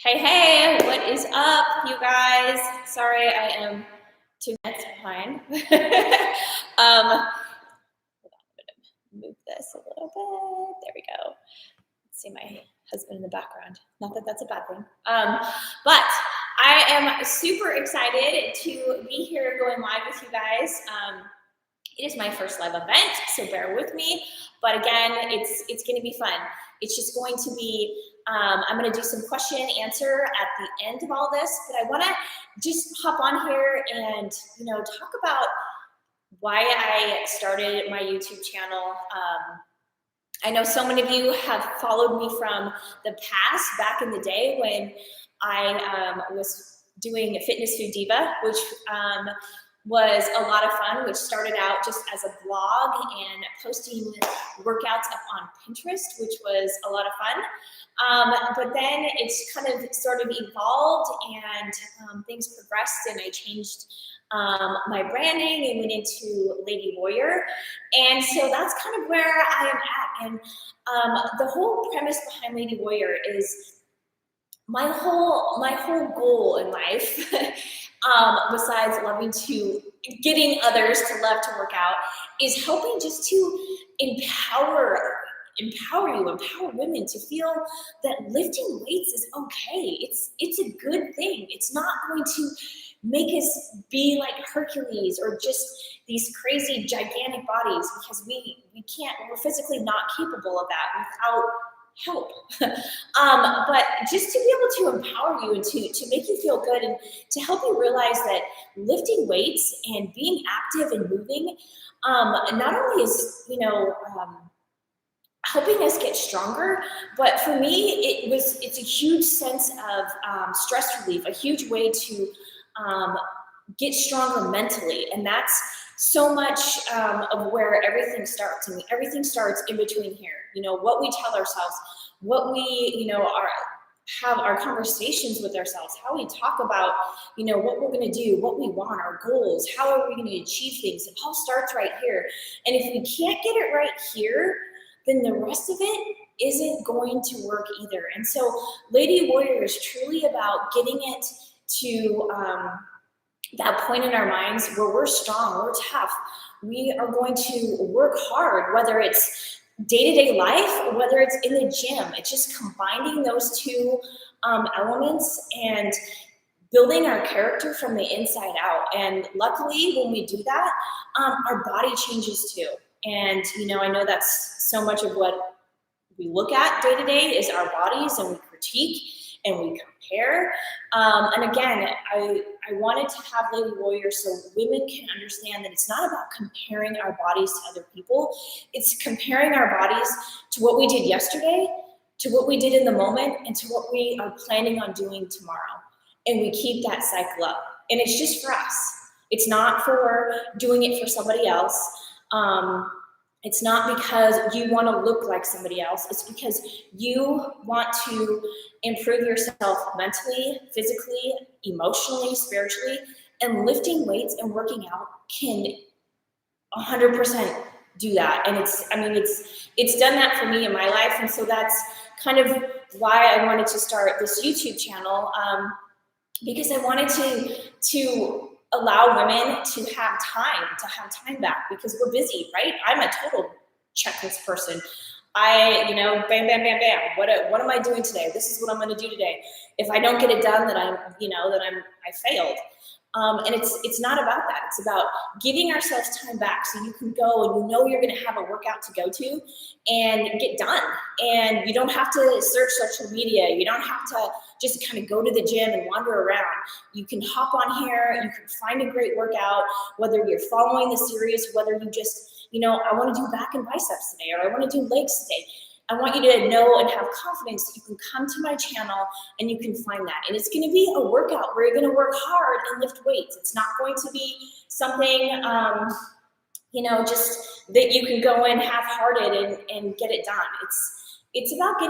Hey, what is up, you guys? Sorry, I am 2 minutes behind. Hold on, I'm gonna move this a little bit. There we go. Let's see my husband in the background. Not that that's a bad thing. But I am super excited to be here going live with you guys. It is my first live event, so bear with me. But again, it's going to be fun. It's just going to be, I'm going to do some question and answer at the end of all this, but I want to just hop on here and, talk about why I started my YouTube channel. I know so many of you have followed me from the past, back in the day when I was doing Fitness Food Diva, which was a lot of fun, which started out just as a blog and posting workouts up on Pinterest, which was a lot of fun. But then it's kind of sort of evolved and things progressed, and I changed my branding and went into Lady Warrior. And so that's kind of where I am at. And the whole premise behind Lady Warrior is my whole goal in life, besides getting others to love to work out, is helping just to empower women to feel that lifting weights is okay. It's a good thing. It's not going to make us be like Hercules or just these crazy gigantic bodies, because we're physically not capable of that without help. But just to be able to empower you and to make you feel good and to help you realize that lifting weights and being active and moving not only is helping us get stronger, but for me it's a huge sense of stress relief, a huge way to get stronger mentally. And that's so much of where everything starts. I mean, everything starts in between here. What we tell ourselves, what we, have our conversations with ourselves, how we talk about, what we're going to do, what we want, our goals, how are we going to achieve things. It all starts right here. And if we can't get it right here, then the rest of it isn't going to work either. And so Lady Warrior is truly about getting it to that point in our minds where we're strong, we're tough. We are going to work hard, whether it's day-to-day life or whether it's in the gym. It's just combining those two elements and building our character from the inside out. And luckily, when we do that, our body changes too. And, I know that's so much of what we look at day to day is our bodies, and we critique and we compare. And again, I wanted to have Lady Warrior so women can understand that it's not about comparing our bodies to other people. It's comparing our bodies to what we did yesterday, to what we did in the moment, and to what we are planning on doing tomorrow. And we keep that cycle up. And it's just for us. It's not for doing it for somebody else. It's not because you want to look like somebody else. It's because you want to improve yourself mentally, physically, emotionally, spiritually, and lifting weights and working out can 100% do that. And it's done that for me in my life. And so that's kind of why I wanted to start this YouTube channel, because I wanted to allow women to have time back, because we're busy, right? I'm a total checklist person. Bam, bam, bam, bam. What am I doing today? This is what I'm going to do today. If I don't get it done, then I failed. And it's not about that. It's about giving ourselves time back so you can go and you're going to have a workout to go to and get done. And you don't have to search social media. You don't have to just kind of go to the gym and wander around. You can hop on here. You can find a great workout, whether you're following the series, whether you just, I want to do back and biceps today, or I want to do legs today. I want you to know and have confidence that you can come to my channel and you can find that. And it's going to be a workout where you're going to work hard and lift weights. It's not going to be something, just that you can go in half-hearted and get it done. It's about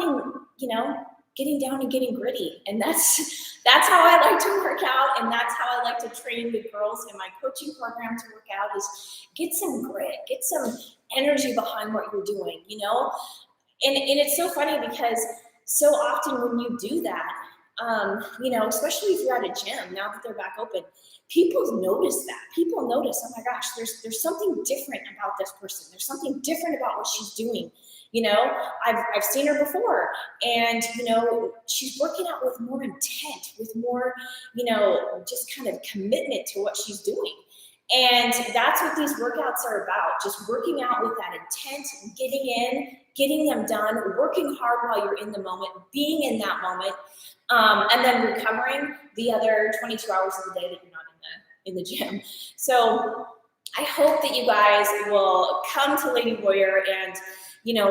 getting down and getting gritty. And that's how I like to work out. And that's how I like to train the girls in my coaching program to work out, is get some grit, get some energy behind what you're doing, And it's so funny because so often when you do that, especially if you're at a gym, now that they're back open, people notice that. People notice, oh my gosh, there's something different about this person. There's something different about what she's doing. I've seen her before, and she's working out with more intent, with more, just kind of commitment to what she's doing. And that's what these workouts are about, just working out with that intent, getting in, getting them done, working hard while you're in the moment, being in that moment, and then recovering the other 22 hours of the day that you're not in the gym. So I hope that you guys will come to Lady Warrior and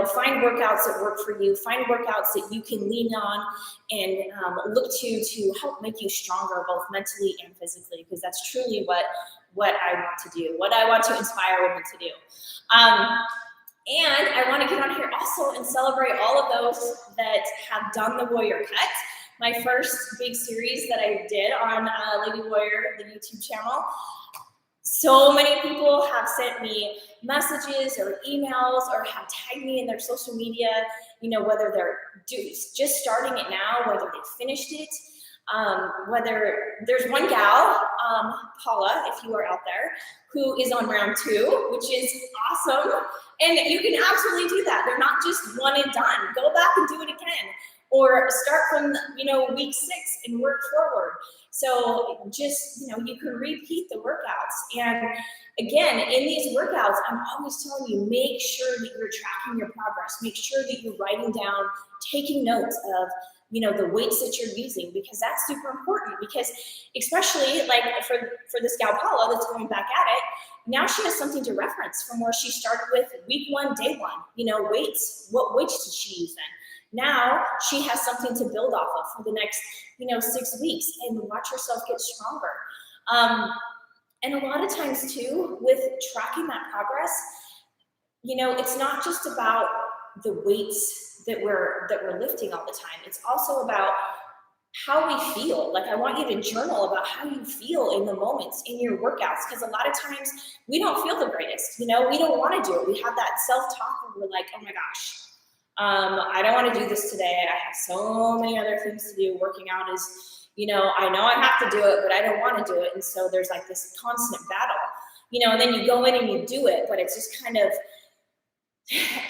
find workouts that work for you, find workouts that you can lean on and look to help make you stronger, both mentally and physically, because that's truly what I want to do, what I want to inspire women to do. And I want to get on here also and celebrate all of those that have done the Warrior Cut, my first big series that I did on Lady Warrior, the YouTube channel. So many people have sent me messages or emails or have tagged me in their social media, whether they're just starting it now, whether they finished it, whether there's one gal, Paula, if you are out there, who is on round 2, which is awesome. And you can absolutely do that. They're not just one and done. Go back and do it again. Or start from, week 6 and work forward. So just, you can repeat the workouts. And again, in these workouts, I'm always telling you, make sure that you're tracking your progress. Make sure that you're writing down, taking notes of, the weights that you're using, because that's super important. Because especially like for this gal Paula that's going back at it, now she has something to reference from where she started with week 1, day 1, weights. What weights did she use then? Now she has something to build off of for the next, 6 weeks, and watch herself get stronger. And a lot of times too, with tracking that progress, it's not just about the weights that we're lifting all the time. It's also about how we feel. Like, I want you to journal about how you feel in the moments in your workouts, because a lot of times we don't feel the greatest. We don't want to do it. We have that self-talk where we're like, oh my gosh, I don't want to do this today. I have so many other things to do. Working out is, I know I have to do it, but I don't want to do it. And so there's like this constant battle, and then you go in and you do it, but it's just kind of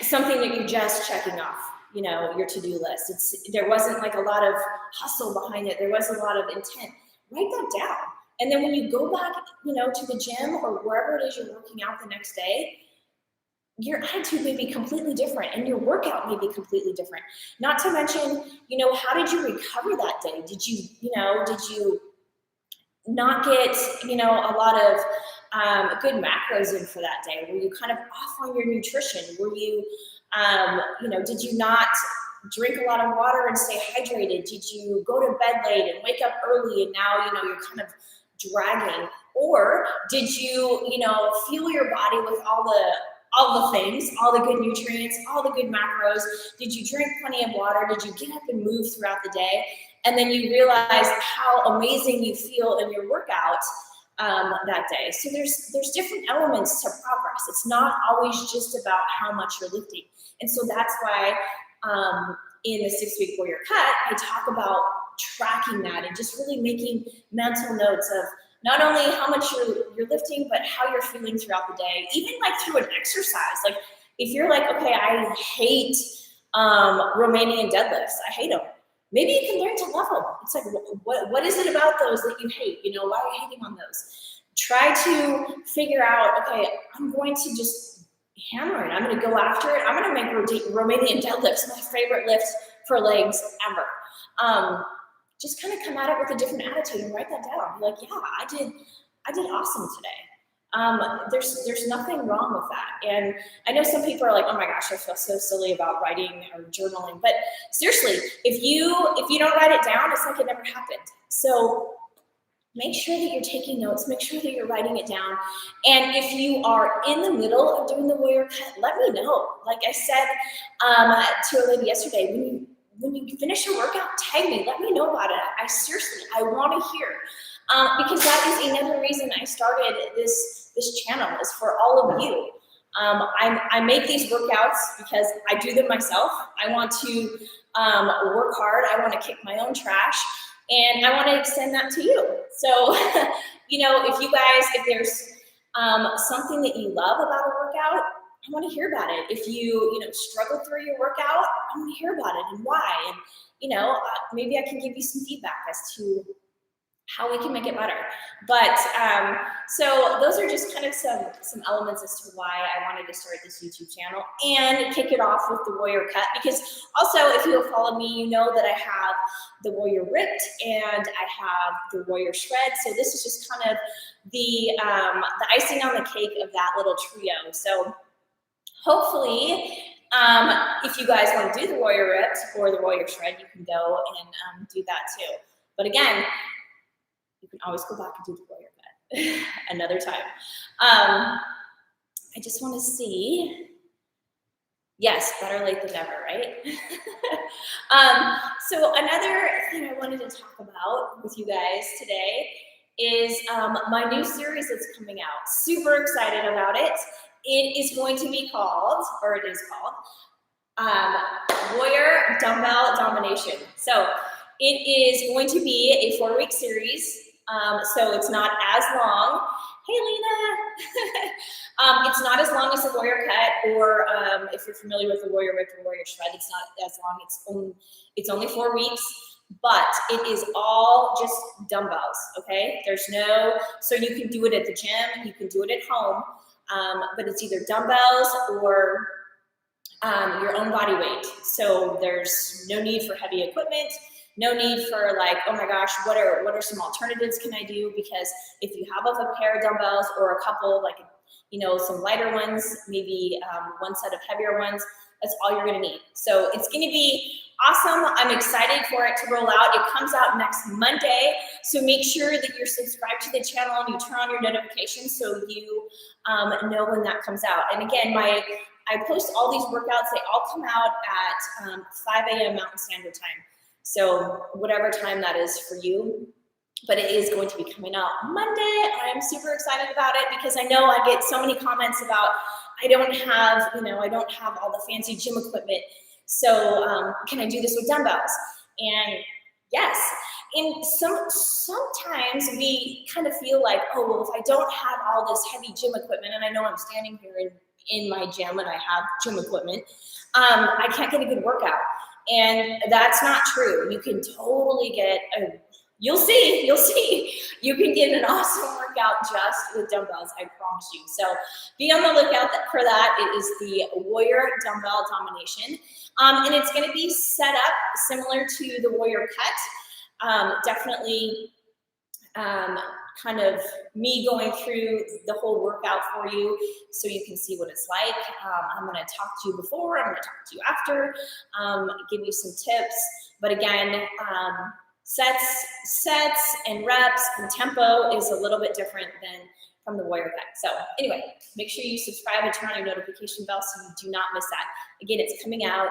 something that you're just checking off, your to-do list. There wasn't like a lot of hustle behind it. There was a lot of intent. Write that down. And then when you go back, to the gym or wherever it is you're working out the next day, your attitude may be completely different and your workout may be completely different. Not to mention, how did you recover that day? Did you not get, a lot of good macros in for that day? Were you kind of off on your nutrition? Were you, did you not drink a lot of water and stay hydrated? Did you go to bed late and wake up early and now, you're kind of dragging? Or did you, fuel your body with all the things, all the good nutrients, all the good macros? Did you drink plenty of water? Did you get up and move throughout the day? And then you realize how amazing you feel in your workout that day. So there's different elements to progress. It's not always just about how much you're lifting. And so that's why in the 6-week Warrior Cut, I talk about tracking that and just really making mental notes of not only how much you're lifting, but how you're feeling throughout the day, even like through an exercise. Like if you're like, okay, I hate Romanian deadlifts. I hate them. Maybe you can learn to love them. It's like, what is it about those that you hate? Why are you hating on those? Try to figure out, okay, I'm going to just hammer it. I'm going to go after it. I'm going to make Romanian deadlifts my favorite lift for legs ever. Just kind of come at it with a different attitude and write that down. Be like, yeah, I did awesome today. There's nothing wrong with that. And I know some people are like, oh my gosh, I feel so silly about writing or journaling. But seriously, if you don't write it down, it's like it never happened. So make sure that you're taking notes. Make sure that you're writing it down. And if you are in the middle of doing the Warrior Cut, let me know. Like I said to a lady yesterday, when you finish your workout, tag me. Let me know about it. I want to hear. Because that is another reason I started this channel, is for all of you. I make these workouts because I do them myself. I want to work hard. I want to kick my own trash. And I want to extend that to you. So, if there's something that you love about a workout, I want to hear about it. If you struggle through your workout, I want to hear about it and why. And, maybe I can give you some feedback as to how we can make it better. But so those are just kind of some elements as to why I wanted to start this YouTube channel and kick it off with the Warrior Cut, because also if you have followed me, you know that I have the Warrior Ripped and I have the Warrior Shred. So this is just kind of the icing on the cake of that little trio. So hopefully, if you guys want to do the Warrior Ripped or the Warrior Shred, you can go and do that too. But again, you can always go back and do the Warrior Cut another time. I just want to see. Yes, better late than never, right? So another thing I wanted to talk about with you guys today is my new series that's coming out. Super excited about it. It is going to be called, or it is called, Warrior Dumbbell Domination. So it is going to be a 4-week series. So it's not as long. Hey, Lena. It's not as long as the Warrior Cut, or if you're familiar with the Warrior Ripped or Warrior Shred, it's not as long. It's only 4 weeks, but it is all just dumbbells, okay? So you can do it at the gym, you can do it at home, but it's either dumbbells or your own body weight. So there's no need for heavy equipment. No need for like, oh my gosh, what are some alternatives can I do? Because if you have a pair of dumbbells or a couple, like, some lighter ones, maybe one set of heavier ones, that's all you're gonna need. So it's gonna be awesome. I'm excited for it to roll out. It comes out next Monday. So make sure that you're subscribed to the channel and you turn on your notifications so you know when that comes out. And again, I post all these workouts. They all come out at 5 a.m. Mountain Standard Time. So whatever time that is for you, but it is going to be coming out Monday. I'm super excited about it because I know I get so many comments about I don't have all the fancy gym equipment. So can I do this with dumbbells? And yes. And sometimes we kind of feel like, oh, well, if I don't have all this heavy gym equipment, and I know I'm standing here in my gym and I have gym equipment, I can't get a good workout. And that's not true. You can totally get you'll see, you can get an awesome workout just with dumbbells, I promise you. So be on the lookout for that. It is the Warrior Dumbbell Domination. And it's gonna be set up similar to the Warrior Cut. Definitely kind of me going through the whole workout for you so you can see what it's like. I'm going to talk to you before, I'm going to talk to you after, give you some tips. But again, sets and reps and tempo is a little bit different than from the Warrior Cut. So anyway, make sure you subscribe and turn on your notification bell so you do not miss that. Again, it's coming out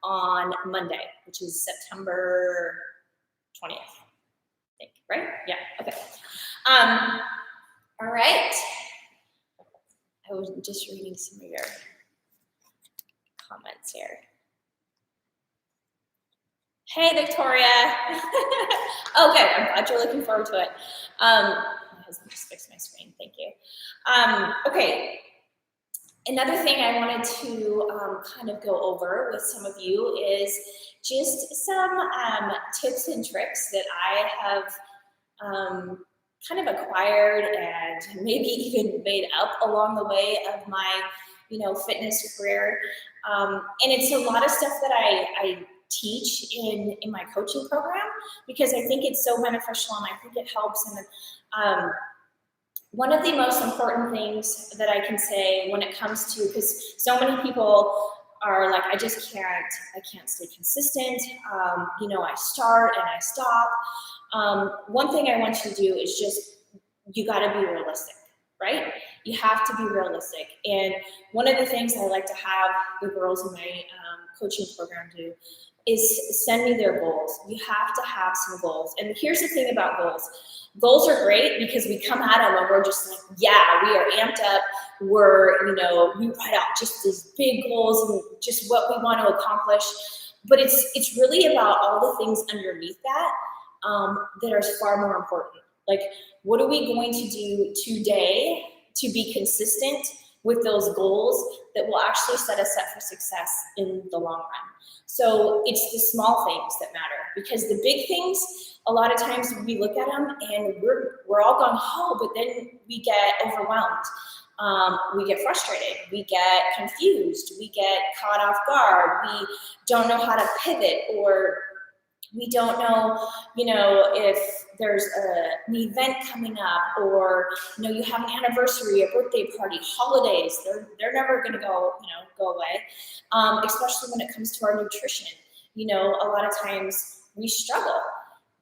on Monday, which is September 20th. I think, right? Yeah, okay. All right. I was just reading some of your comments here. Hey, Victoria. Okay, I'm glad you're looking forward to it. My husband just fixed my screen. Thank you. Okay. Another thing I wanted to kind of go over with some of you is just some tips and tricks that I have kind of acquired and maybe even made up along the way of my, fitness career. And it's a lot of stuff that I teach in my coaching program because I think it's so beneficial and I think it helps. And one of the most important things that I can say when it comes to, because so many people are like, I can't stay consistent. I start and I stop. One thing I want you to do is you got to be realistic, right? You have to be realistic. And one of the things I like to have the girls in my coaching program do is send me their goals. You have to have some goals. And here's the thing about goals. Goals are great because we come at them and we're just like, yeah, we are amped up. We write out just these big goals and just what we want to accomplish. But it's really about all the things underneath that that are far more important. Like, what are we going to do today to be consistent with those goals that will actually set us up for success in the long run? So it's the small things that matter, because the big things, a lot of times we look at them and we're all gung ho, but then we get overwhelmed. We get frustrated, we get confused, we get caught off guard, we don't know how to pivot, or we don't know, if there's an event coming up, or, you have an anniversary, a birthday party, holidays, they're never going to go away, especially when it comes to our nutrition. A lot of times we struggle,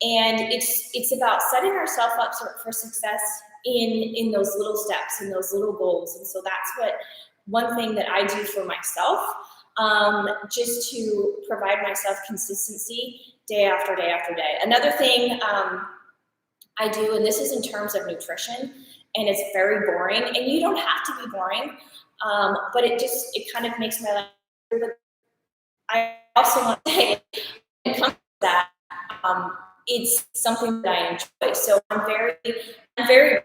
and it's about setting ourselves up for success in those little steps, in those little goals. And so that's one thing that I do for myself, just to provide myself consistency day after day after day. Another thing I do, and this is in terms of nutrition, and it's very boring, and you don't have to be boring, but it kind of makes my life better. I also want to say, when it comes to that, it's something that I enjoy. So I'm very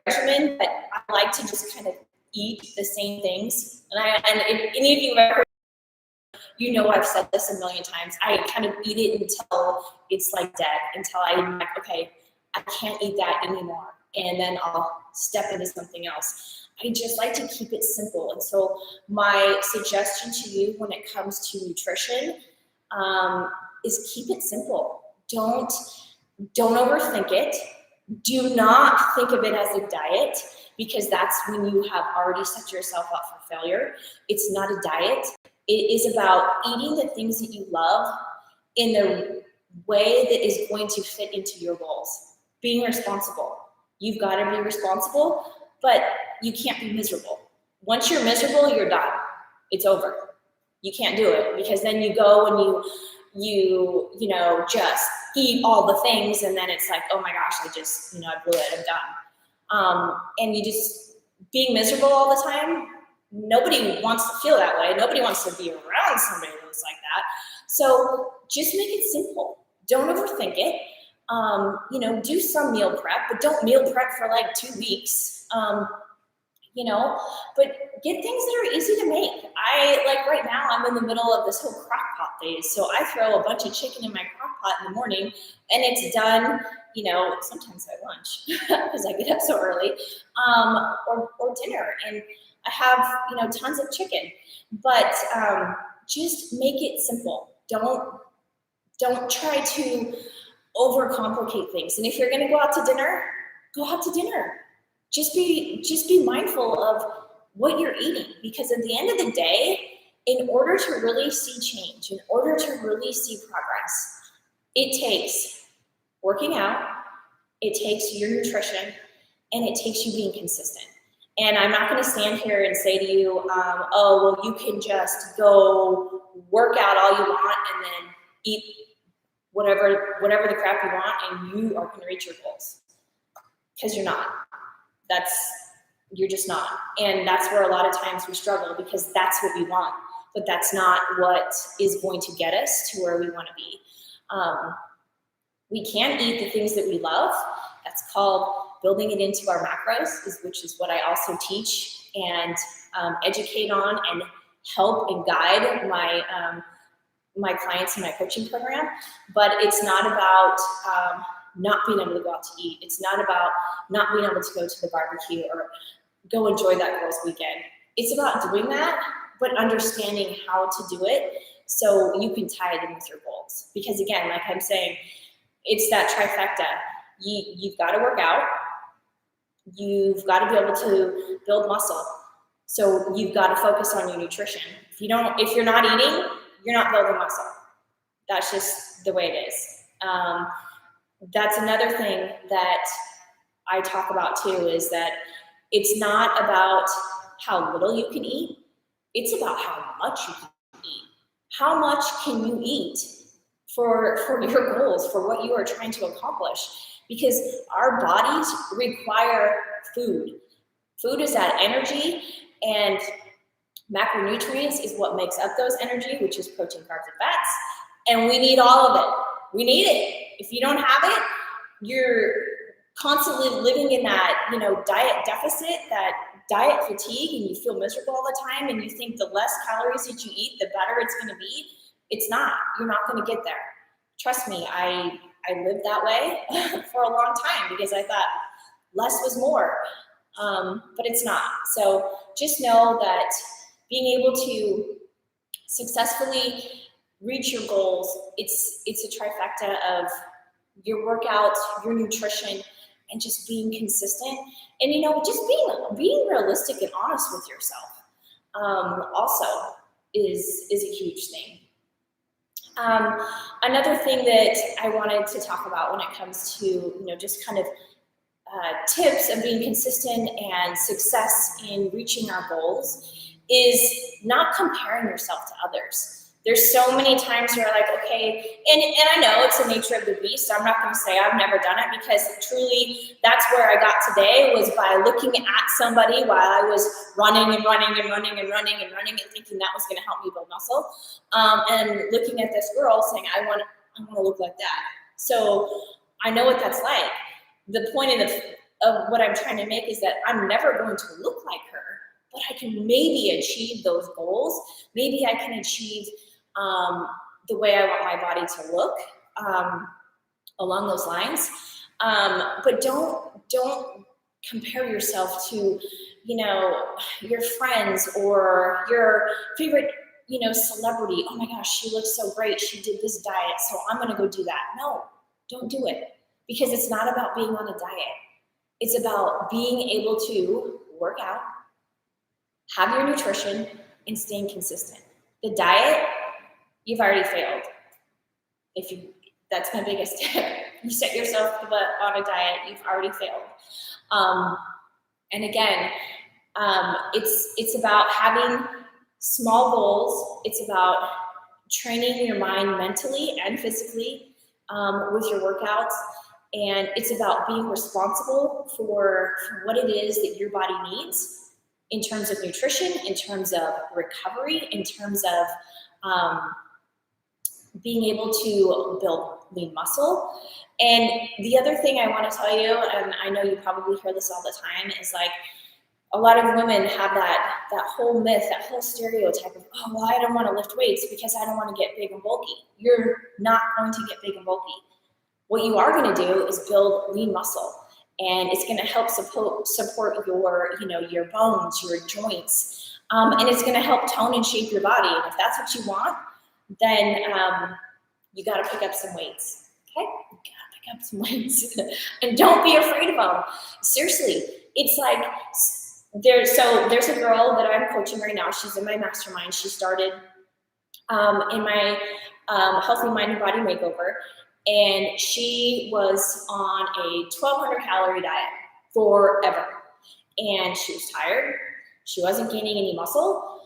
regimented, but I like to just kind of eat the same things. And if any of you have heard, I've said this a million times, I kind of eat it until it's like dead, until I'm like, okay, I can't eat that anymore. And then I'll step into something else. I just like to keep it simple. And so my suggestion to you when it comes to nutrition is keep it simple. Don't overthink it. Do not think of it as a diet, because that's when you have already set yourself up for failure. It's not a diet. It is about eating the things that you love in the way that is going to fit into your goals. Being responsible. You've got to be responsible, but you can't be miserable. Once you're miserable, you're done. It's over. You can't do it, because then you go and you just eat all the things, and then it's like, oh my gosh, I just, I blew it, I'm done. And you just being miserable all the time, nobody wants to feel that way. Nobody wants to be around somebody who's like that. So just make it simple. Don't overthink it. Do some meal prep, but don't meal prep for like 2 weeks. But get things that are easy to make. Right now, I'm in the middle of this whole crock pot phase. So I throw a bunch of chicken in my crock pot in the morning, and it's done, sometimes at lunch, because I get up so early, or dinner. And I have, tons of chicken, but just make it simple. Don't try to overcomplicate things. And if you're going to go out to dinner, go out to dinner. Just be mindful of what you're eating, because at the end of the day, in order to really see change, in order to really see progress, it takes working out, it takes your nutrition, and it takes you being consistent. And I'm not going to stand here and say to you, you can just go work out all you want and then eat whatever the crap you want, and you are going to reach your goals. Because you're not. You're just not. And that's where a lot of times we struggle, because that's what we want, but that's not what is going to get us to where we want to be. We can eat the things that we love. That's called building it into our macros, which is what I also teach and educate on and help and guide my clients in my coaching program. But it's not about not being able to go out to eat. It's not about not being able to go to the barbecue or go enjoy that girls' weekend. It's about doing that, but understanding how to do it so you can tie it in with your goals. Because again, like I'm saying, it's that trifecta. You've got to work out. You've got to be able to build muscle. So you've got to focus on your nutrition. If you're not eating, you're not building muscle. That's just the way it is. That's another thing that I talk about too, is that it's not about how little you can eat. It's about how much you can eat. How much can you eat for your goals, for what you are trying to accomplish? Because our bodies require food. Food is that energy, and macronutrients is what makes up those energy, which is protein, carbs, and fats. And we need all of it. We need it. If you don't have it, you're constantly living in that, diet deficit, that diet fatigue, and you feel miserable all the time, and you think the less calories that you eat, the better it's going to be. It's not. You're not going to get there. Trust me, I lived that way for a long time because I thought less was more, but it's not. So just know that being able to successfully reach your goals, it's a trifecta of your workouts, your nutrition, and just being consistent. And just being realistic and honest with yourself also is a huge thing. Another thing that I wanted to talk about when it comes to just kind of tips of being consistent and success in reaching our goals is not comparing yourself to others. There's so many times where like, okay, and I know it's the nature of the beast. So I'm not going to say I've never done it, because truly that's where I got today, was by looking at somebody while I was running and thinking that was going to help me build muscle, and looking at this girl saying, I want to look like that. So I know what that's like. The point of what I'm trying to make is that I'm never going to look like her, but I can maybe achieve those goals. Maybe I can achieve the way I want my body to look along those lines. But don't compare yourself to, your friends or your favorite, celebrity. Oh my gosh, she looks so great. She did this diet, so I'm going to go do that. No, don't do it, because it's not about being on a diet. It's about being able to work out, have your nutrition, and staying consistent. The diet, you've already failed. That's my biggest tip. You set yourself on a diet, you've already failed. And again, it's about having small goals. It's about training your mind mentally and physically with your workouts. And it's about being responsible for what it is that your body needs in terms of nutrition, in terms of recovery, in terms of being able to build lean muscle. And the other thing I want to tell you, and I know you probably hear this all the time, is like a lot of women have that whole myth, that whole stereotype of, oh, well, I don't want to lift weights because I don't want to get big and bulky. You're not going to get big and bulky. What you are going to do is build lean muscle, and it's going to help support your bones, your joints, and it's going to help tone and shape your body. And if that's what you want, then you got to pick up some weights. Okay, you got to pick up some weights, and don't be afraid of them. Seriously, it's like there's a girl that I'm coaching right now. She's in my mastermind. She started in my Healthy Mind and Body Makeover. And she was on a 1,200 calorie diet forever. And she was tired. She wasn't gaining any muscle.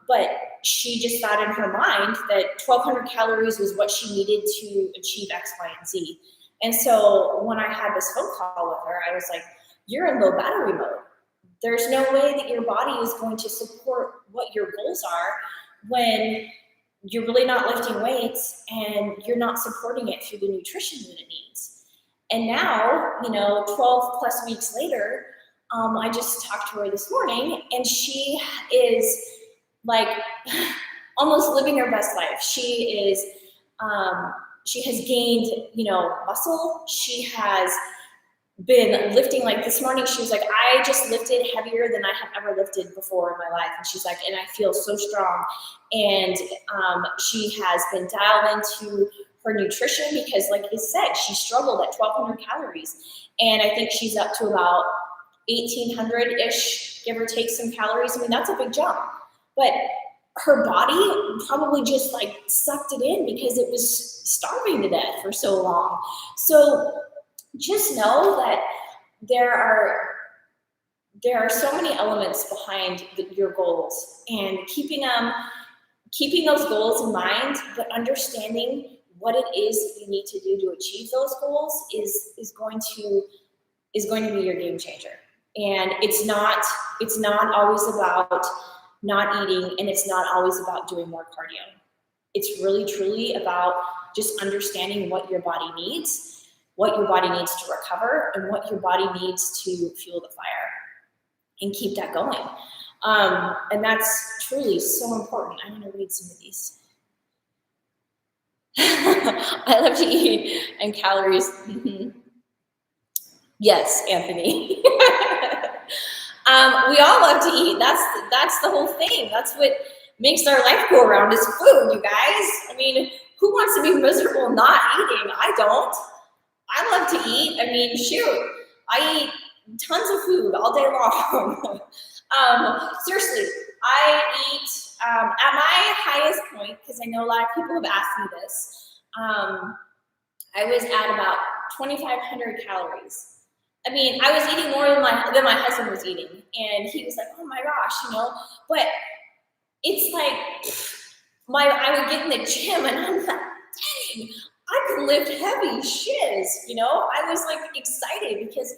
But she just thought in her mind that 1,200 calories was what she needed to achieve X, Y, and Z. And so when I had this phone call with her, I was like, you're in low battery mode. There's no way that your body is going to support what your goals are when you're really not lifting weights and you're not supporting it through the nutrition that it needs. And now, 12 plus weeks later, I just talked to her this morning, and she is like almost living her best life. She has gained, muscle. She has been lifting. Like this morning, she was like, I just lifted heavier than I have ever lifted before in my life. And she's like, and I feel so strong. And she has been dialed into her nutrition because, like I said, she struggled at 1,200 calories. And I think she's up to about 1,800-ish, give or take some calories. I mean, that's a big jump. But her body probably just like sucked it in because it was starving to death for so long. So just know that there are so many elements behind your goals, and keeping those goals in mind, but understanding what it is that you need to do to achieve those goals is going to be your game changer. And it's not always about not eating, and it's not always about doing more cardio. It's really truly about just understanding what your body needs what your body needs to recover and what your body needs to fuel the fire and keep that going. And that's truly so important. I'm going to read some of these. I love to eat and calories. Yes, Anthony. We all love to eat. That's the whole thing. That's what makes our life go around is food, you guys. I mean, who wants to be miserable not eating? I don't. I love to eat. I mean, shoot, I eat tons of food all day long. Seriously, I eat at my highest point, because I know a lot of people have asked me this. I was at about 2,500 calories. I mean, I was eating more than my husband was eating, and he was like, "Oh my gosh," But it's like I would get in the gym, and I'm like, "Dang, I can lift heavy shiz," I was like excited because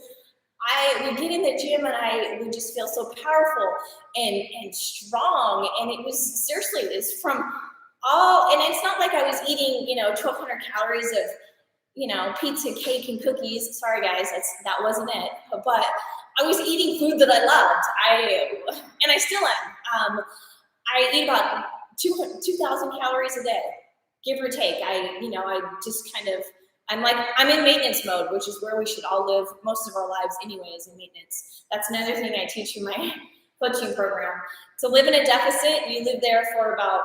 I would get in the gym and I would just feel so powerful and strong. And it was seriously, it's from and it's not like I was eating, 1,200 calories of, pizza, cake, and cookies. Sorry guys, that wasn't it. But I was eating food that I loved. And I still am. I eat about 2,000 calories a day, give or take. I just kind of, I'm in maintenance mode, which is where we should all live most of our lives anyways, in maintenance. That's another thing I teach in my coaching program. To live in a deficit, you live there for about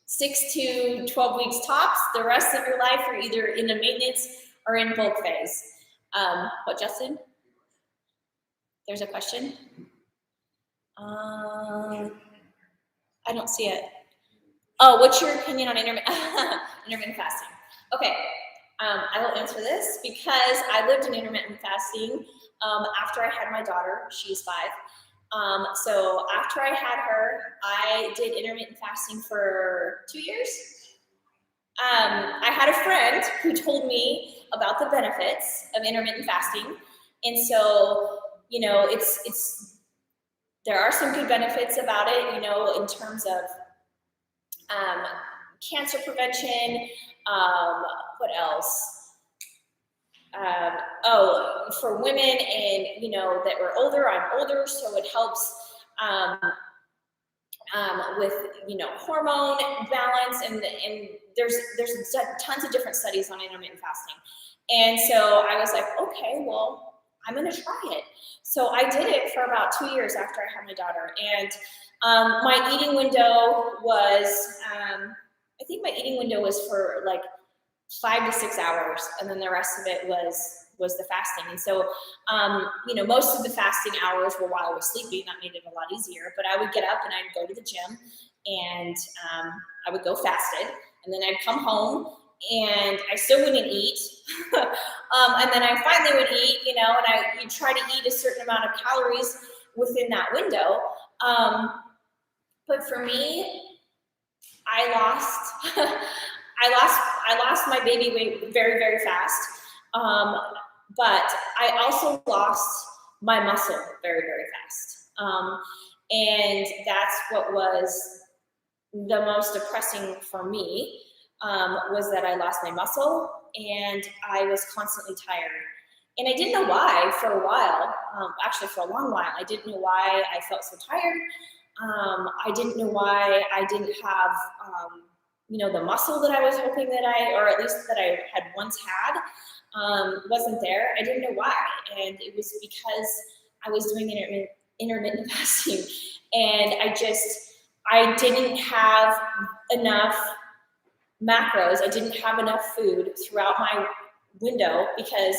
6 to 12 weeks tops. The rest of your life, you're either in a maintenance or in bulk phase. What, Justin? There's a question? I don't see it. Oh, what's your opinion on intermittent fasting? Okay, I will answer this because I lived in intermittent fasting after I had my daughter. She's 5. So after I had her, I did intermittent fasting for 2 years. I had a friend who told me about the benefits of intermittent fasting. And so, there are some good benefits about it, in terms of cancer prevention. What else? For women and, that were older, I'm older, so it helps with, hormone balance, and there's tons of different studies on intermittent fasting. And so I was like, okay, well, I'm going to try it. So I did it for about 2 years after I had my daughter. And my eating window was, I think my eating window was for like 5 to 6 hours, and then the rest of it was the fasting. And so, most of the fasting hours were while I was sleeping. That made it a lot easier. But I would get up and I'd go to the gym, and I would go fasted, and then I'd come home, and I still wouldn't eat. And then I finally would eat, and you'd try to eat a certain amount of calories within that window. But for me, I lost my baby weight very, very fast. But I also lost my muscle very, very fast. And that's what was the most depressing for me, was that I lost my muscle and I was constantly tired. And I didn't know why for a while, actually for a long while. I didn't know why I felt so tired. I didn't know why I didn't have, the muscle that I was hoping that or at least that I had once had, wasn't there. I didn't know why. And it was because I was doing intermittent fasting, and I didn't have enough macros. I didn't have enough food throughout my window because,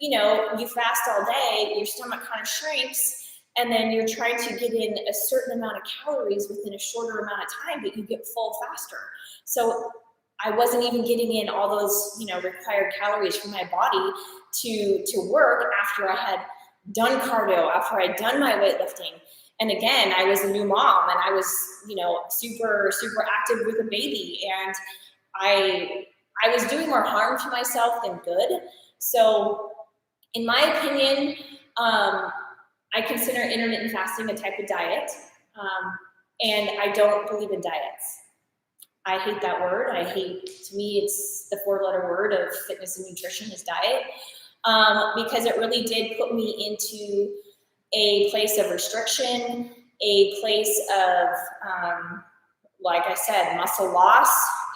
you fast all day, your stomach kind of shrinks, and then you're trying to get in a certain amount of calories within a shorter amount of time, but you get full faster. So I wasn't even getting in all those, required calories for my body to work after I had done cardio, after I'd done my weightlifting. And again, I was a new mom, and I was, super, super active with a baby, and I was doing more harm to myself than good. So in my opinion, I consider intermittent fasting a type of diet, and I don't believe in diets. I hate that word. To me, it's the 4-letter word of fitness and nutrition is diet, because it really did put me into a place of restriction, a place of, like I said, muscle loss,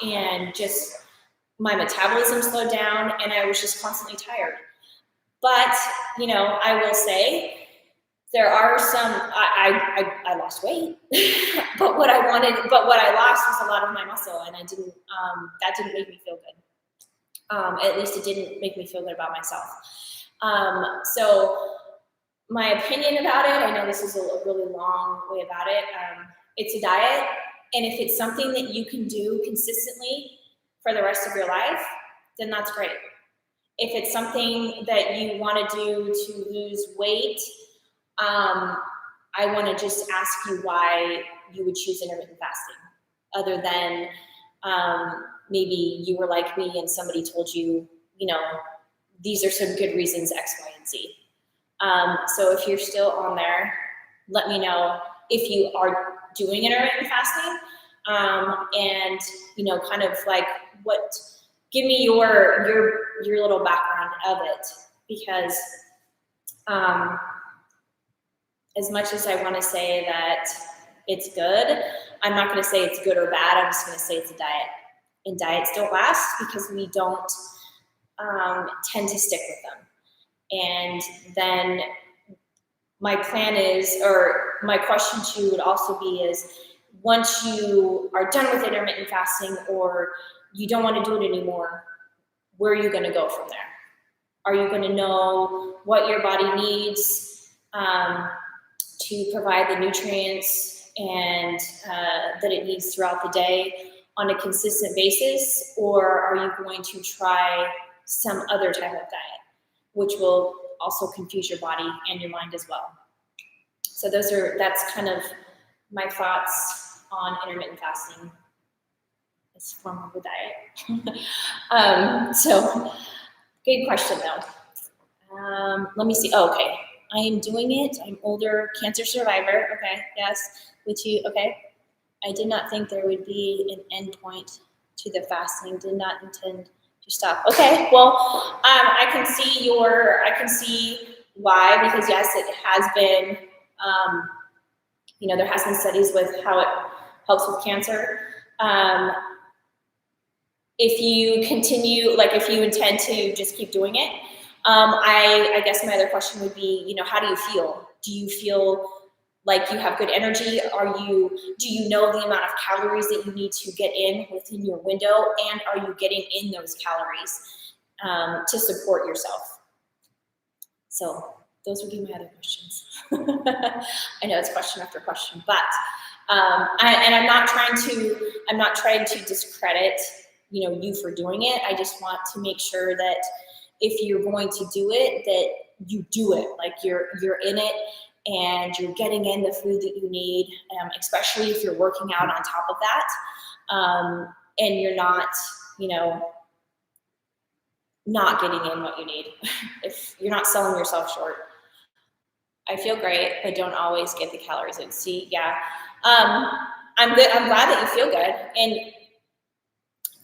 and just my metabolism slowed down, and I was just constantly tired. But, you know, I will say, there are some, I lost weight, but what I lost was a lot of my muscle, and that didn't make me feel good. At least it didn't make me feel good about myself. So my opinion about it, I know this is a really long way about it. It's a diet, and if it's something that you can do consistently for the rest of your life, then that's great. If it's something that you want to do to lose weight, I want to just ask you why you would choose intermittent fasting, other than maybe you were like me and somebody told you, you know, these are some good reasons X, Y, and Z. So if you're still on there, let me know if you are doing intermittent fasting, and, you know, kind of like give me your little background of it, because as much as I want to say that it's good, I'm not going to say it's good or bad. I'm just going to say it's a diet. And diets don't last because we don't tend to stick with them. And then my plan is, or my question to you would also be is, once you are done with intermittent fasting or you don't want to do it anymore, where are you going to go from there? Are you going to know what your body needs to provide the nutrients and that it needs throughout the day on a consistent basis, or are you going to try some other type of diet, which will also confuse your body and your mind as well? So that's kind of my thoughts on intermittent fasting. It's a form of a diet. So good question though. Let me see. Oh, okay. I am doing it. I'm older, cancer survivor. Okay, yes, with you. Okay. I did not think there would be an end point to the fasting. Did not intend to stop. Okay, well, I can see why, because yes, it has been, you know, there has been studies with how it helps with cancer. If you continue, like if you intend to just keep doing it, I guess my other question would be, you know, how do you feel? Do you feel like you have good energy? Do you know the amount of calories that you need to get in within your window? And are you getting in those calories to support yourself? So those would be my other questions. I know it's question after question, but I'm not trying to discredit, you know, you for doing it. I just want to make sure that if you're going to do it, that you do it, like you're in it and you're getting in the food that you need, especially if you're working out on top of that, and you're not, you know, not getting in what you need. If you're not selling yourself short. I feel great, but don't always get the calories in. See, yeah, I'm good. I'm glad that you feel good.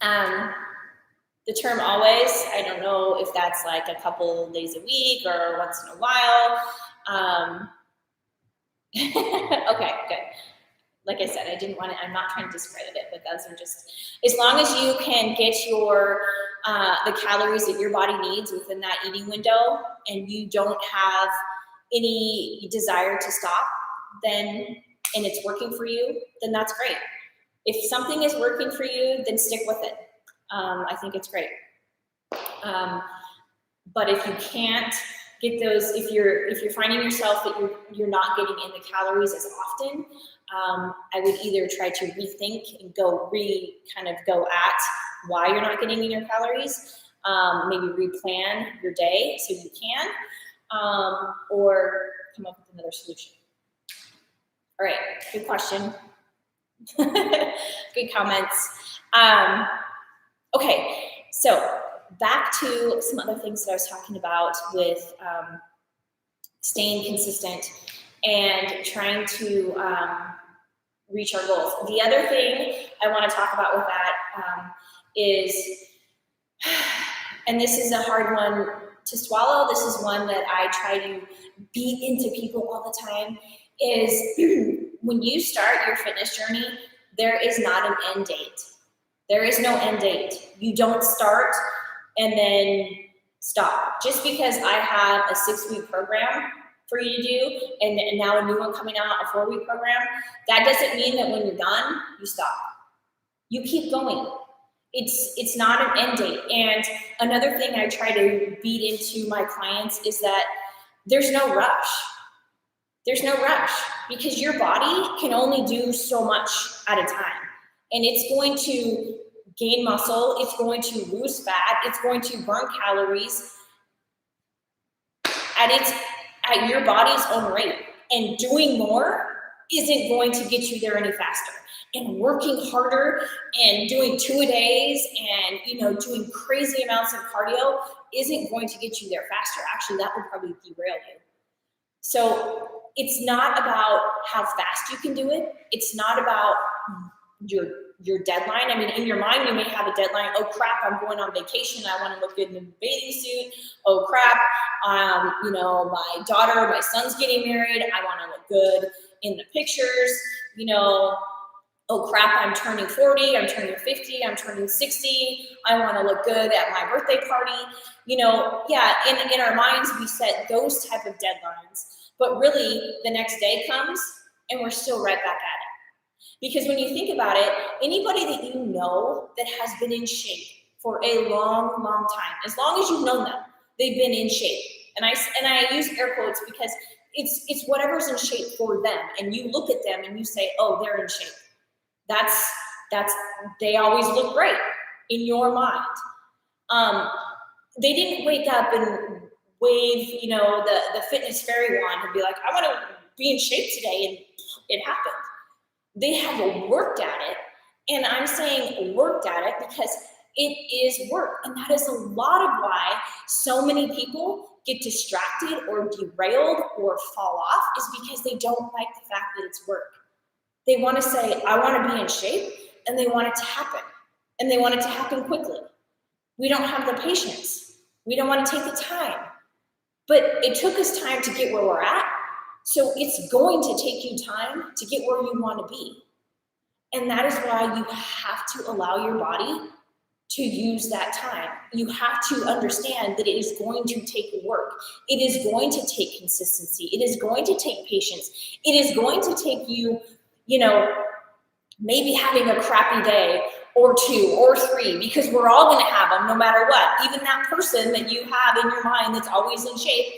And the term always, I don't know if that's like a couple days a week or once in a while. Okay, good. Like I said, I'm not trying to discredit it, but those are just, as long as you can get the calories that your body needs within that eating window and you don't have any desire to stop, and it's working for you, then that's great. If something is working for you, then stick with it. I think it's great. But if you can't get those, if you're finding yourself that you're not getting in the calories as often, I would either try to rethink and go at why you're not getting in your calories, maybe replan your day so you can, or come up with another solution. All right, good question. Good comments. Okay, so back to some other things that I was talking about with staying consistent and trying to reach our goals. The other thing I want to talk about with that is, and this is a hard one to swallow, this is one that I try to beat into people all the time, is when you start your fitness journey, there is not an end date. There is no end date. You don't start and then stop. Just because I have a 6-week program for you to do, and now a new one coming out, a 4-week program, that doesn't mean that when you're done, you stop. You keep going. It's not an end date. And another thing I try to beat into my clients is that there's no rush. There's no rush, because your body can only do so much at a time. And it's going to gain muscle, it's going to lose fat, it's going to burn calories at your body's own rate. And doing more isn't going to get you there any faster. And working harder and doing 2-a-days and doing crazy amounts of cardio isn't going to get you there faster. Actually, that would probably derail you. So it's not about how fast you can do it. It's not about your deadline. I mean, in your mind, you may have a deadline. Oh crap, I'm going on vacation. I want to look good in a bathing suit. Oh crap, my daughter, my son's getting married. I want to look good in the pictures. Oh crap, I'm turning 40, I'm turning 50, I'm turning 60. I want to look good at my birthday party. In our minds, we set those type of deadlines, but really the next day comes and we're still right back at it. Because when you think about it, anybody that you know that has been in shape for a long, long time, as long as you've known them, they've been in shape. And I use air quotes because it's whatever's in shape for them. And you look at them and you say, oh, they're in shape. That's they always look great in your mind. They didn't wake up and wave, the fitness fairy wand and be like, I want to be in shape today, and it happened. They have worked at it, and I'm saying worked at it because it is work, and that is a lot of why so many people get distracted or derailed or fall off, is because they don't like the fact that it's work. They want to say, I want to be in shape, and they want it to happen. And they want it to happen quickly. We don't have the patience. We don't want to take the time. But it took us time to get where we're at, so it's going to take you time to get where you want to be. And that is why you have to allow your body to use that time. You have to understand that it is going to take work. It is going to take consistency. It is going to take patience. It is going to take you maybe having a crappy day or 2 or 3, because we're all going to have them no matter what. Even that person that you have in your mind that's always in shape,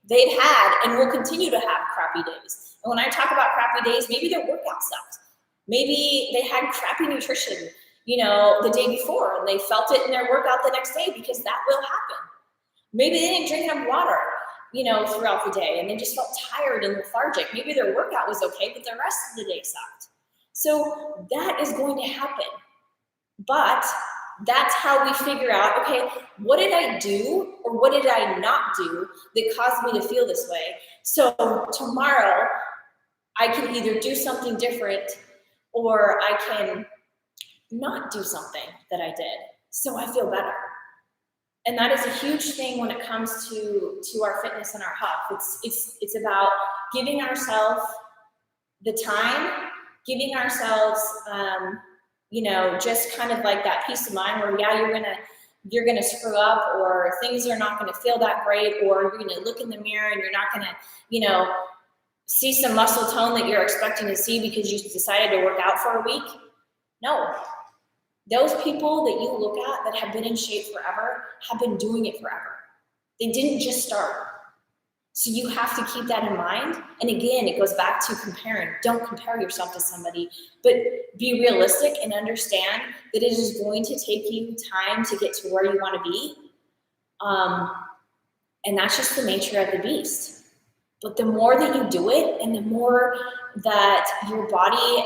they've had and will continue to have crappy days. And when I talk about crappy days, maybe their workout sucked. Maybe they had crappy nutrition, the day before, and they felt it in their workout the next day, because that will happen. Maybe they didn't drink enough water, throughout the day, and they just felt tired and lethargic. Maybe their workout was okay, but the rest of the day sucked. So that is going to happen. But that's how we figure out, okay, what did I do or what did I not do that caused me to feel this way? So tomorrow I can either do something different, or I can not do something that I did, so I feel better. And that is a huge thing when it comes to our fitness and our health. It's about giving ourselves the time, giving ourselves, just kind of like that peace of mind where, you're gonna screw up, or things are not gonna feel that great, or you're gonna look in the mirror and you're not gonna, see some muscle tone that you're expecting to see because you decided to work out for a week. No. Those people that you look at that have been in shape forever have been doing it forever. They didn't just start. So you have to keep that in mind. And again, it goes back to comparing. Don't compare yourself to somebody, but be realistic and understand that it is going to take you time to get to where you want to be. And that's just the nature of the beast. But the more that you do it, and the more that your body,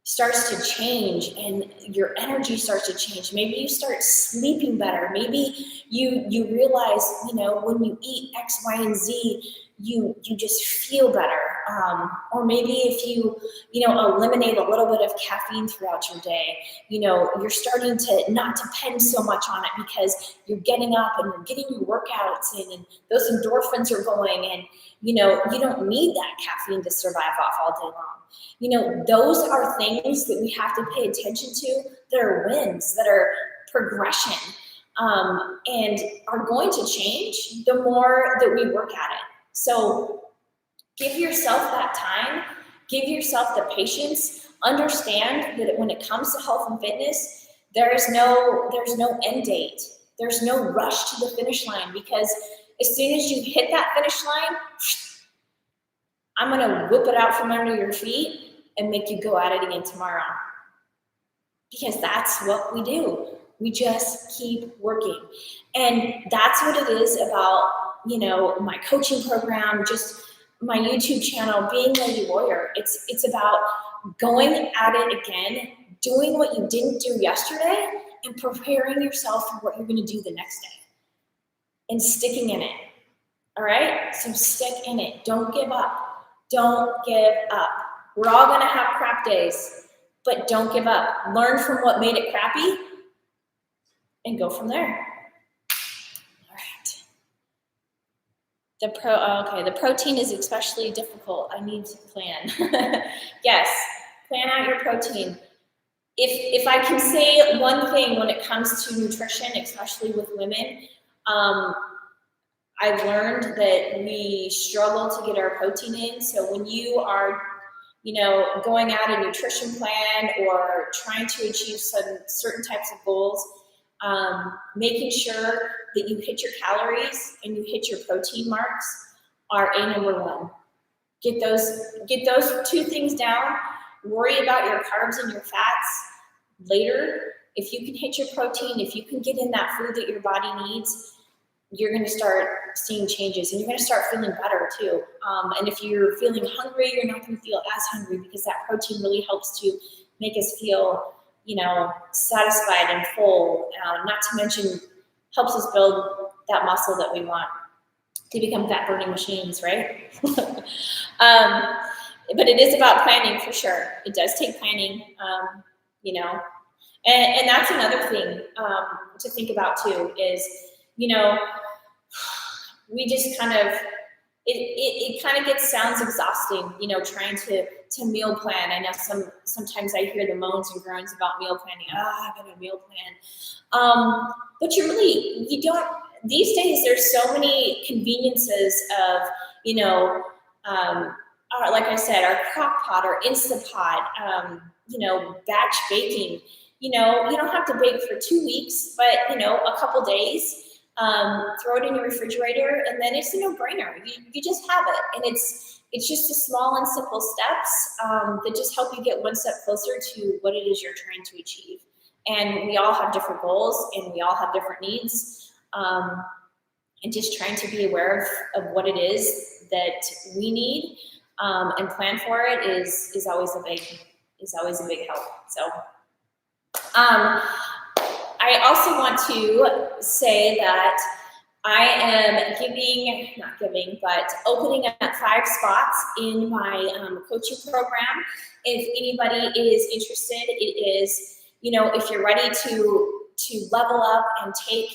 starts to change and your energy starts to change. Maybe you start sleeping better. Maybe you realize, when you eat X, Y, and Z, you just feel better. Or maybe if you eliminate a little bit of caffeine throughout your day, you're starting to not depend so much on it because you're getting up and you're getting your workouts in, and those endorphins are going, and you don't need that caffeine to survive off all day long. Those are things that we have to pay attention to, that are wins, that are progression, and are going to change the more that we work at it. So give yourself that time, give yourself the patience, understand that when it comes to health and fitness, there's no end date. There's no rush to the finish line, because as soon as you hit that finish line, I'm gonna whip it out from under your feet and make you go at it again tomorrow. Because that's what we do. We just keep working. And that's what it is about, my coaching program, just my YouTube channel, being Lady Warrior. It's about going at it again, doing what you didn't do yesterday, and preparing yourself for what you're going to do the next day, and sticking in it. All right? So stick in it. Don't give up. Don't give up. We're all going to have crap days, but don't give up. Learn from what made it crappy and go from there. The protein is especially difficult. I need to plan. Yes, plan out your protein. If I can say one thing when it comes to nutrition, especially with women, I've learned that we struggle to get our protein in. So when you are, going at a nutrition plan or trying to achieve some certain types of goals, making sure that you hit your calories and you hit your protein marks are number one. Get those two things down. Worry about your carbs and your fats later. If you can hit your protein, if you can get in that food that your body needs, you're going to start seeing changes, and you're going to start feeling better too. And if you're feeling hungry, you're not going to feel as hungry, because that protein really helps to make us feel satisfied and full, not to mention helps us build that muscle that we want to become fat burning machines, right? But it is about planning for sure. It does take planning, and that's another thing to think about too, is, we just kind of, it kind of sounds exhausting, trying to meal plan. I know sometimes I hear the moans and groans about meal planning. I got a meal plan. But you don't, these days there's so many conveniences of, like I said, our crock pot or Instapot, batch baking. You don't have to bake for 2 weeks, but, a couple days. Throw it in your refrigerator, and then it's a no-brainer. You just have it, and it's just the small and simple steps that just help you get one step closer to what it is you're trying to achieve. And we all have different goals, and we all have different needs, and just trying to be aware of what it is that we need and plan for it is always a big help. So. I also want to say that I am opening up 5 spots in my coaching program. If anybody is interested, it is, if you're ready to level up and take,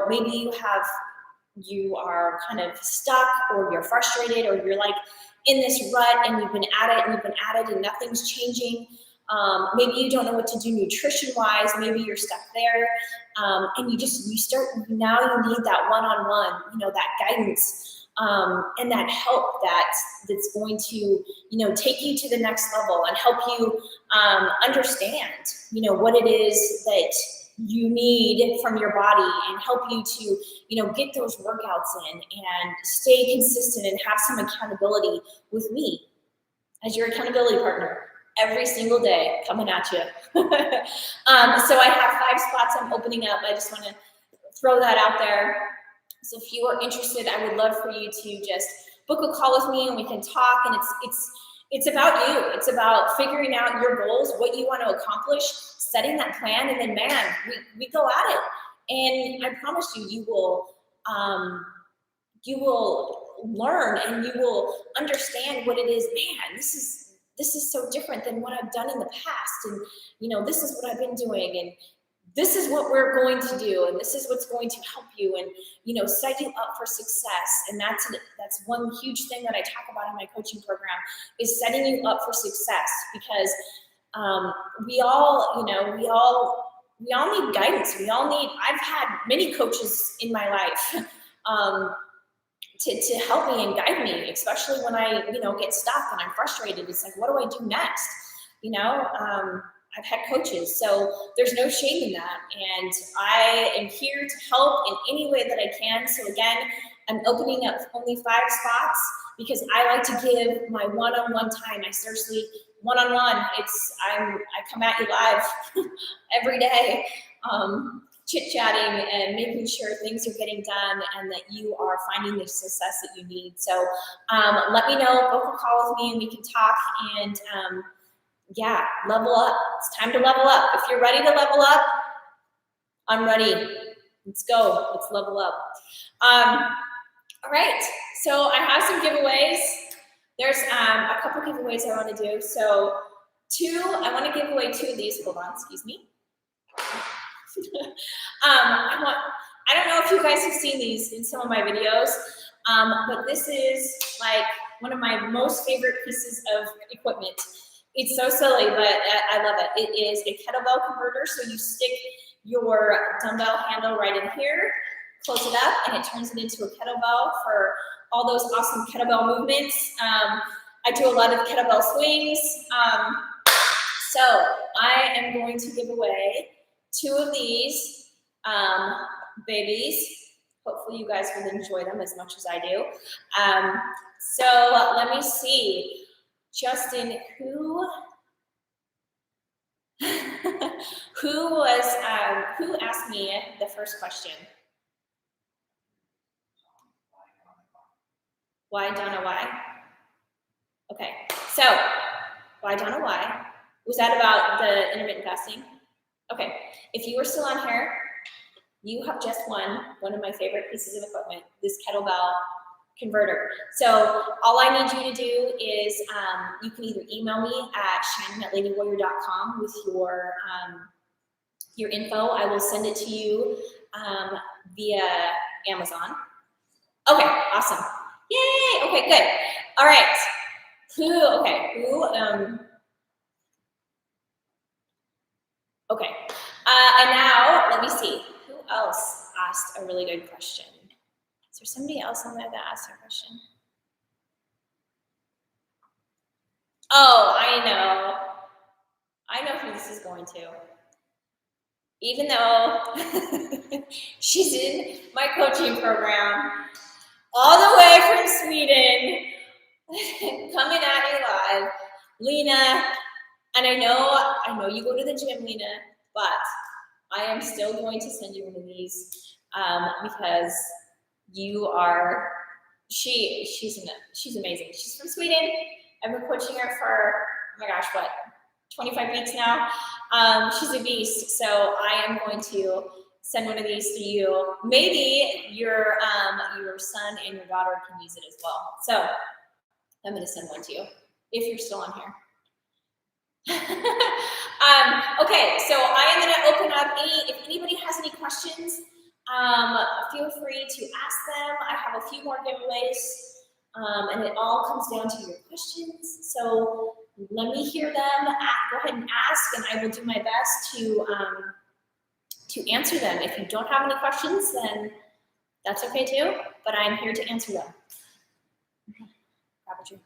maybe you are kind of stuck, or you're frustrated, or you're like in this rut and you've been at it and nothing's changing. Maybe you don't know what to do nutrition-wise. Maybe you're stuck there, and you now you need that one-on-one, that guidance, and that help that's going to, take you to the next level and help you understand, what it is that you need from your body, and help you to, get those workouts in and stay consistent and have some accountability with me as your accountability partner. Every single day coming at you. So I have 5 spots I'm opening up. I just want to throw that out there. So if you are interested, I would love for you to just book a call with me, and we can talk. And it's about you. It's about figuring out your goals, what you want to accomplish, setting that plan, and then we go at it. And I promise you, you will learn and you will understand what it is. Man, this is so different than what I've done in the past. And, this is what I've been doing. And this is what we're going to do. And this is what's going to help you and, set you up for success. And that's one huge thing that I talk about in my coaching program is setting you up for success, because we all need guidance. I've had many coaches in my life to help me and guide me, especially when I, get stuck and I'm frustrated. It's like, what do I do next? I've had coaches, so there's no shame in that. And I am here to help in any way that I can. So again, I'm opening up only 5 spots because I like to give my one-on-one time. I seriously, one-on-one, I come at you live every day, chit-chatting and making sure things are getting done and that you are finding the success that you need. So let me know, book a call with me and we can talk and level up. It's time to level up. If you're ready to level up, I'm ready. Let's go. Let's level up. All right. So I have some giveaways. There's a couple giveaways I want to do. So I want to give away 2 of these. Hold on, excuse me. I don't know if you guys have seen these in some of my videos, but this is like one of my most favorite pieces of equipment. It's so silly, but I love it. It is a kettlebell converter. So you stick your dumbbell handle right in here, close it up, and it turns it into a kettlebell for all those awesome kettlebell movements. I do a lot of kettlebell swings. So I am going to give away 2 of these babies. Hopefully you guys will enjoy them as much as I do. So let me see. Justin, who asked me the first question? Why, Donna, why? Okay, so why, Donna, why? Was that about the intermittent fasting? Okay, if you are still on here, you have just won one of my favorite pieces of equipment, this kettlebell converter. So all I need you to do is you can either email me at shannon@ladywarrior.com with your info. I will send it to you via Amazon. Okay, awesome. Yay! Okay, good. All right. Okay. And now let me see. Who else asked a really good question? Is there somebody else on there that asked a question? Oh, I know who this is going to. Even though she's in my coaching program, all the way from Sweden, coming at you live, Lena. And I know you go to the gym, Lena, but I am still going to send you one of these because you are, she's amazing. She's from Sweden. I've been coaching her for, oh my gosh, 25 weeks now. She's a beast. So I am going to send one of these to you. Maybe your son and your daughter can use it as well. So I'm going to send one to you if you're still on here. Okay, so I am going to open up if anybody has any questions, feel free to ask them. I have a few more giveaways, and it all comes down to your questions. So let me hear them. Go ahead and ask, and I will do my best to answer them. If you don't have any questions, then that's okay too, but I'm here to answer them. Grab a drink.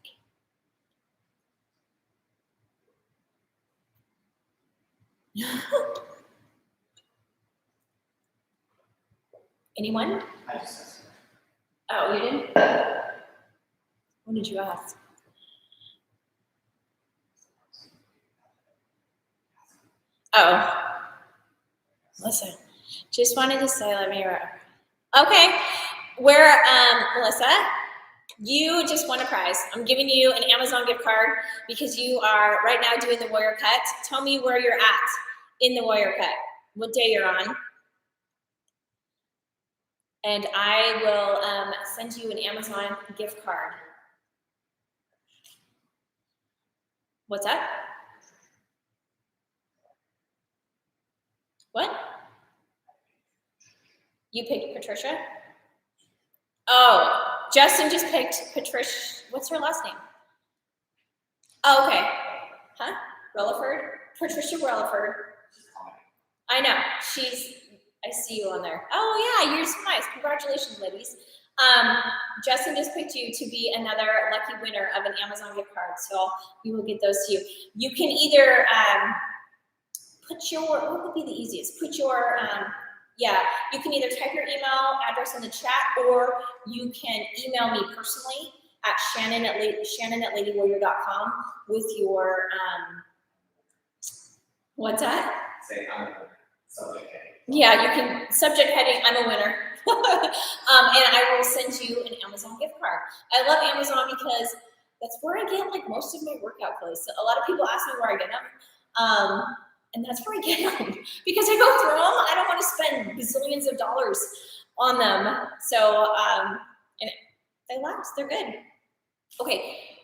Anyone? I just asked. Oh, you didn't? What did you ask? Oh, listen, just wanted to say, let me wrap. Okay, Melissa, you just won a prize. I'm giving you an Amazon gift card because you are right now doing the warrior cut. Tell me where you're at in the warrior cut, what day you're on. And I will send you an Amazon gift card. What's that? What? You picked Patricia? Oh, Justin just picked Patricia. What's her last name? Oh, okay. Huh? Relaford? Patricia Relaford. I know. I see you on there. Oh, yeah, you're so nice. Congratulations, ladies. Justin just picked you to be another lucky winner of an Amazon gift card. So we will get those to you. You can either what would be the easiest? You can either type your email address in the chat, or you can email me personally at shannon@ladywarrior.com with your, what's that? Say I'm a winner. Subject heading. Yeah, you can, subject heading, I'm a winner. And I will send you an Amazon gift card. I love Amazon because that's where I get like most of my workout clothes. So a lot of people ask me where I get them. And that's where I get them because I go through them. I don't want to spend bazillions of dollars on them. So, and they last, they're good. Okay.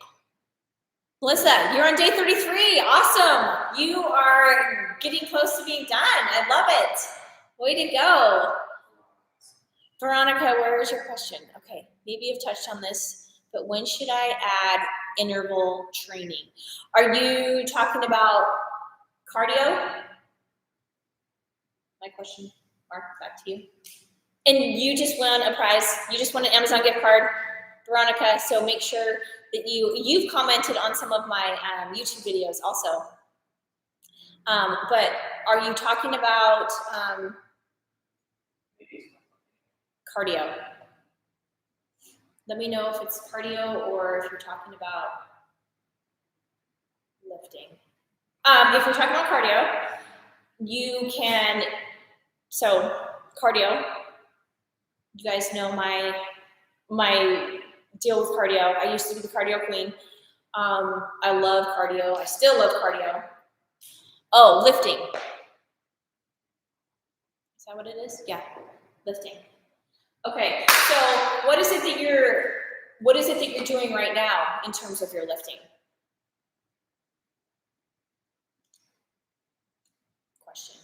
Melissa, you're on day 33. Awesome. You are getting close to being done. I love it. Way to go. Veronica, where is your question? Okay, maybe you've touched on this, but when should I add interval training? Are you talking about cardio? My question mark, back to you. And you just won a prize. You just won an Amazon gift card, Veronica. So make sure that you've commented on some of my YouTube videos also. But are you talking about cardio? Let me know if it's cardio or if you're talking about lifting. If you're talking about cardio, you can, so cardio, you guys know my deal with cardio. I used to be the cardio queen. I love cardio. I still love cardio. Oh, lifting. Is that what it is? Yeah, lifting. Okay, so what is it that you're doing right now in terms of your lifting? Question.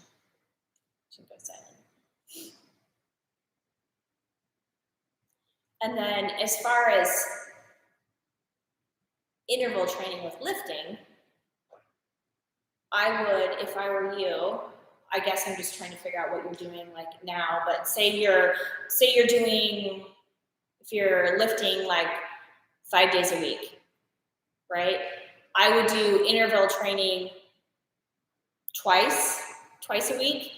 Should go silent. And then as far as interval training with lifting, I would, if I were you, I guess I'm just trying to figure out what you're doing like now, but say you're doing, if you're lifting like 5 days a week, right? I would do interval training twice a week,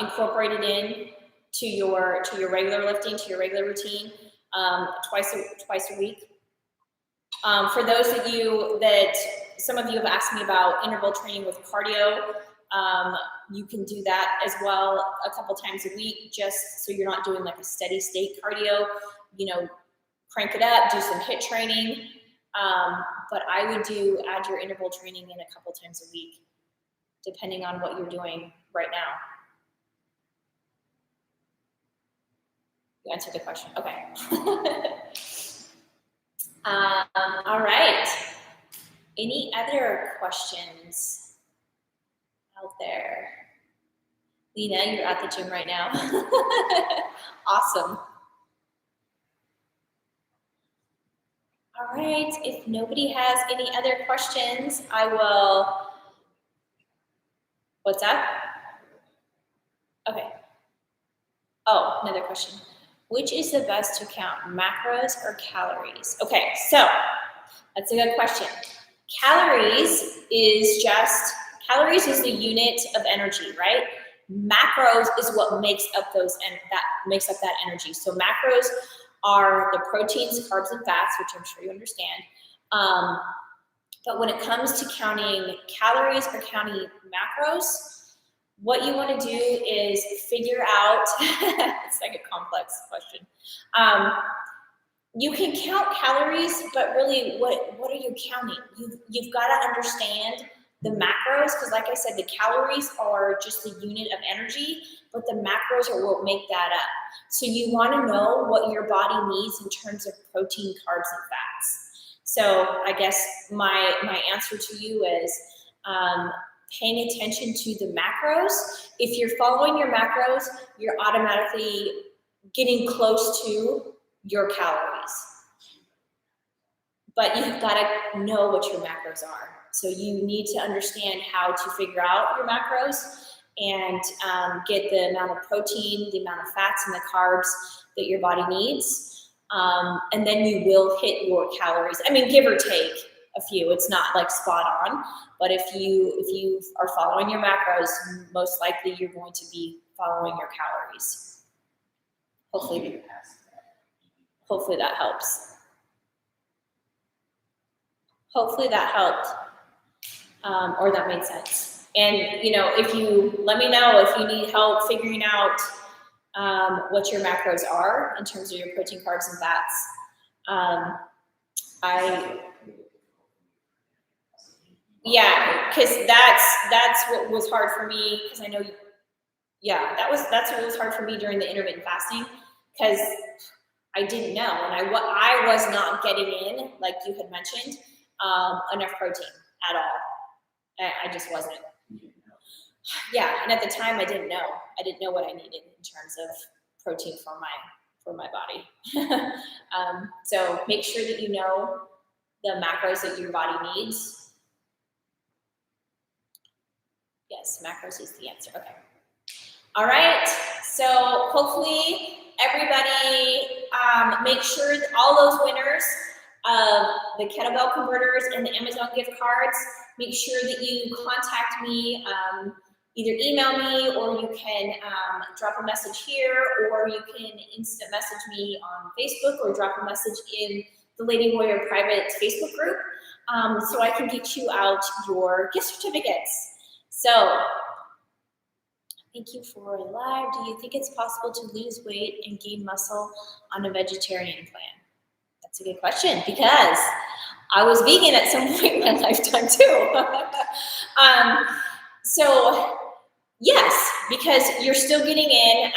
incorporate it in to your regular lifting, to your regular routine, twice a week. For those of you that, some of you have asked me about interval training with cardio, you can do that as well a couple times a week, just so you're not doing like a steady state cardio, crank it up, do some HIIT training. But I would add your interval training in a couple times a week, depending on what you're doing right now. You answered the question, okay. All right. Any other questions out there? Lena, you're at the gym right now. Awesome. All right, if nobody has any other questions, I will, what's that? Okay. Oh, another question. Which is the best to count, macros or calories? Okay, so that's a good question. Calories is the unit of energy, right? Macros is what makes up that energy. So macros are the proteins, carbs, and fats, which I'm sure you understand. But when it comes to counting calories or counting macros, what you want to do is figure out, it's like a complex question. You can count calories, but really what are you counting? You've got to understand the macros, because like I said, the calories are just the unit of energy, but the macros are what make that up. So you want to know what your body needs in terms of protein, carbs, and fats. So I guess my answer to you is paying attention to the macros. If you're following your macros, you're automatically getting close to your calories. But you've got to know what your macros are. So you need to understand how to figure out your macros and get the amount of protein, the amount of fats, and the carbs that your body needs. And then you will hit your calories. I mean, give or take a few. It's not like spot on, but if you are following your macros, most likely you're going to be following your calories. Hopefully that helps. Hopefully that helped, or that made sense. And if you let me know if you need help figuring out what your macros are in terms of your protein, carbs, and fats. Because that's what was hard for me. Because I know, that's what was hard for me during the intermittent fasting, because I didn't know, and I was not getting in, like you had mentioned, enough protein at all. I just wasn't. Yeah, and at the time I didn't know. I didn't know what I needed in terms of protein for my body. So make sure that you know the macros that your body needs. Yes, macros is the answer. Okay. All right. So hopefully everybody make sure that all those winners of the Kettlebell Converters and the Amazon gift cards, make sure that you contact me, either email me, or you can drop a message here, or you can instant message me on Facebook, or drop a message in the Lady Warrior private Facebook group, so I can get you out your gift certificates. So thank you for a live. Do you think it's possible to lose weight and gain muscle on a vegetarian plan? That's a good question, because I was vegan at some point in my lifetime too. So yes, because you're still getting in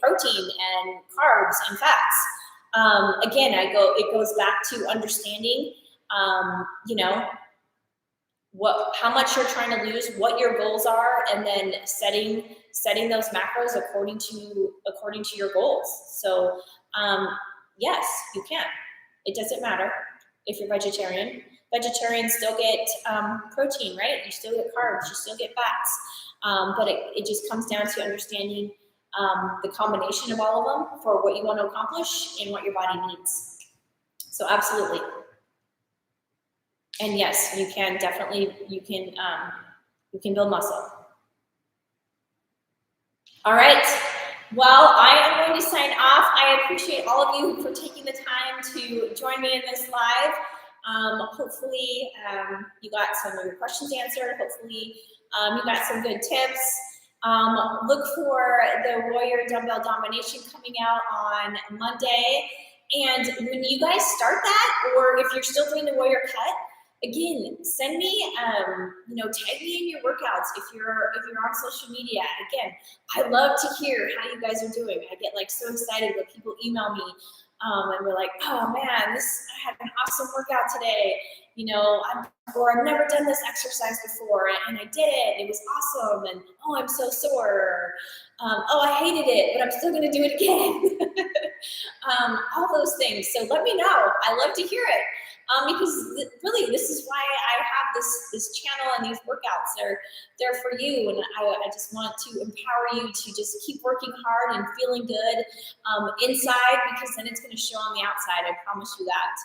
protein and carbs and fats. Again, it goes back to understanding, how much you're trying to lose, what your goals are, and then setting those macros according to your goals. So yes, you can. It doesn't matter if you're vegetarian. Vegetarians still get protein, right? You still get carbs, you still get fats. But it just comes down to understanding the combination of all of them for what you want to accomplish and what your body needs. So absolutely. And yes, you can definitely, you can build muscle. All right. Well, I am going to sign off. I appreciate all of you for taking the time to join me in this live. Hopefully you got some of your questions answered. Hopefully you got some good tips. Look for the Warrior Dumbbell Domination coming out on Monday. And when you guys start that, or if you're still doing the Warrior Cut, again, send me, tag me in your workouts if you're on social media. Again, I love to hear how you guys are doing. I get so excited when people email me and we're like, oh man, I had an awesome workout today. I've never done this exercise before and I did it. It was awesome. And oh, I'm so sore. Oh, I hated it, but I'm still going to do it again. All those things. So let me know. I love to hear it. Because really, this is why I have this channel and these workouts. They're for you, and I just want to empower you to just keep working hard and feeling good inside, because then it's going to show on the outside. I promise you that.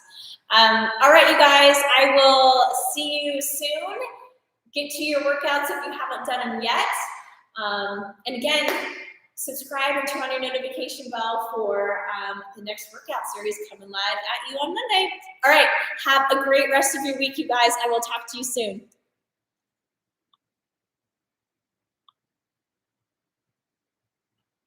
All right, you guys, I will see you soon. Get to your workouts if you haven't done them yet. And again, subscribe and turn on your notification bell for the next workout series coming live at you on Monday. All right, have a great rest of your week, you guys. I will talk to you soon.